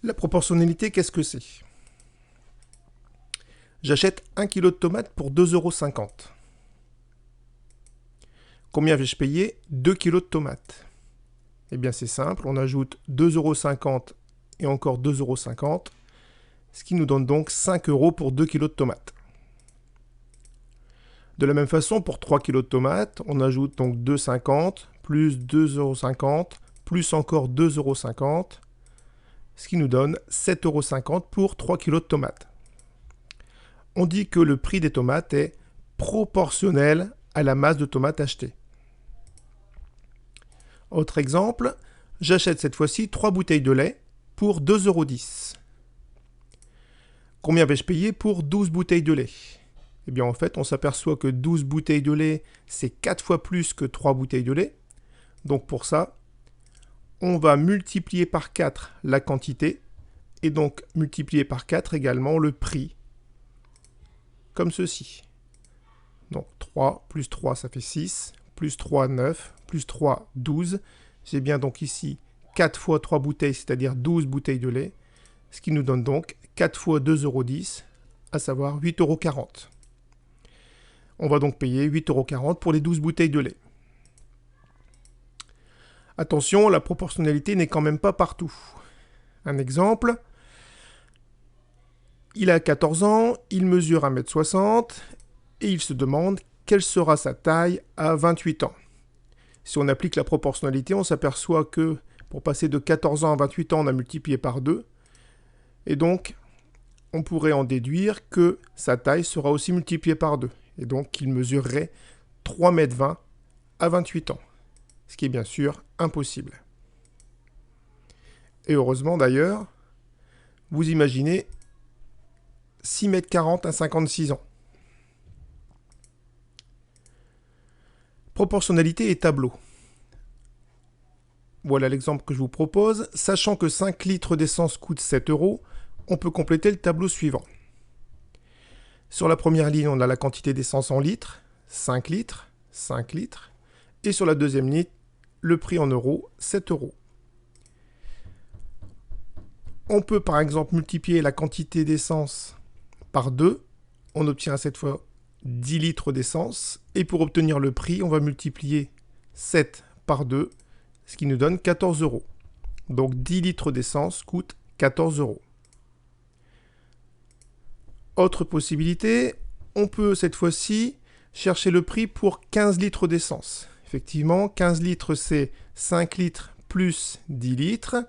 La proportionnalité, qu'est-ce que c'est? J'achète 1 kg de tomates pour 2,50 €. Combien vais-je payer 2 kg de tomates? Eh bien c'est simple, on ajoute 2,50 € et encore 2,50 €, ce qui nous donne donc 5 € pour 2 kg de tomates. De la même façon, pour 3 kg de tomates, on ajoute donc 2,50 plus 2,50 € plus encore 2,50 €, ce qui nous donne 7,50 € pour 3 kg de tomates. On dit que le prix des tomates est proportionnel à la masse de tomates achetées. Autre exemple, j'achète cette fois-ci 3 bouteilles de lait pour 2,10 €. Combien vais-je payer pour 12 bouteilles de lait? Eh bien en fait, on s'aperçoit que 12 bouteilles de lait, c'est 4 fois plus que 3 bouteilles de lait. Donc pour ça, on va multiplier par 4 la quantité et donc multiplier par 4 également le prix, comme ceci. Donc 3 plus 3, ça fait 6, plus 3, 9, plus 3, 12. J'ai bien donc ici 4 fois 3 bouteilles, c'est-à-dire 12 bouteilles de lait, ce qui nous donne donc 4 fois 2,10 €, à savoir 8,40 €. On va donc payer 8,40 € pour les 12 bouteilles de lait. Attention, la proportionnalité n'est quand même pas partout. Un exemple, il a 14 ans, il mesure 1,60 m et il se demande quelle sera sa taille à 28 ans. Si on applique la proportionnalité, on s'aperçoit que pour passer de 14 ans à 28 ans, on a multiplié par 2. Et donc, on pourrait en déduire que sa taille sera aussi multipliée par 2. Et donc, qu'il mesurerait 3,20 m à 28 ans. Ce qui est bien sûr impossible. Et heureusement d'ailleurs, vous imaginez 6,40 m à 56 ans. Proportionnalité et tableau. Voilà l'exemple que je vous propose. Sachant que 5 litres d'essence coûtent 7 €, on peut compléter le tableau suivant. Sur la première ligne, on a la quantité d'essence en litres, 5 litres, 5 litres. Et sur la deuxième ligne, le prix en euros, 7 €. On peut par exemple multiplier la quantité d'essence par 2. On obtient cette fois 10 litres d'essence. Et pour obtenir le prix, on va multiplier 7 par 2, ce qui nous donne 14 €. Donc 10 litres d'essence coûtent 14 €. Autre possibilité, on peut cette fois-ci chercher le prix pour 15 litres d'essence. Effectivement, 15 litres, c'est 5 litres plus 10 litres.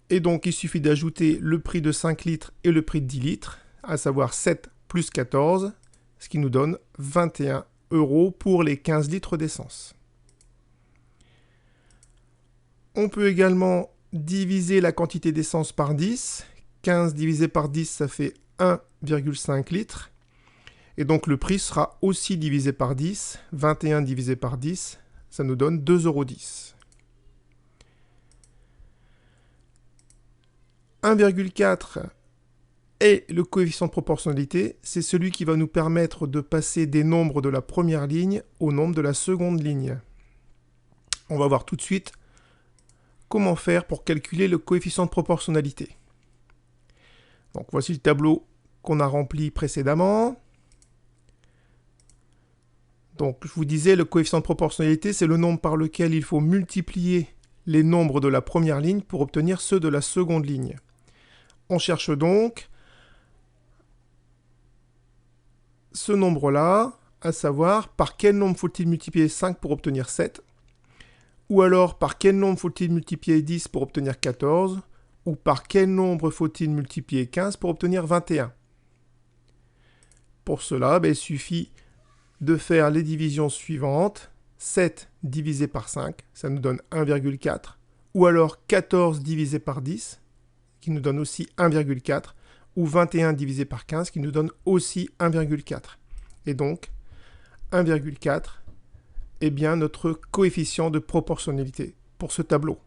Et donc, il suffit d'ajouter le prix de 5 litres et le prix de 10 litres, à savoir 7 plus 14, ce qui nous donne 21 € pour les 15 litres d'essence. On peut également diviser la quantité d'essence par 10. 15 divisé par 10, ça fait 1,5 litres. Et donc le prix sera aussi divisé par 10. 21 divisé par 10, ça nous donne 2,10 €. 1,4 est le coefficient de proportionnalité. C'est celui qui va nous permettre de passer des nombres de la première ligne au nombre de la seconde ligne. On va voir tout de suite comment faire pour calculer le coefficient de proportionnalité. Donc voici le tableau qu'on a rempli précédemment. Donc je vous disais, le coefficient de proportionnalité, c'est le nombre par lequel il faut multiplier les nombres de la première ligne pour obtenir ceux de la seconde ligne. On cherche donc ce nombre-là, à savoir par quel nombre faut-il multiplier 5 pour obtenir 7, ou alors par quel nombre faut-il multiplier 10 pour obtenir 14, ou par quel nombre faut-il multiplier 15 pour obtenir 21. Pour cela, il suffit de faire les divisions suivantes. 7 divisé par 5, ça nous donne 1,4. Ou alors 14 divisé par 10, qui nous donne aussi 1,4. Ou 21 divisé par 15, qui nous donne aussi 1,4. Et donc, 1,4 est bien notre coefficient de proportionnalité pour ce tableau.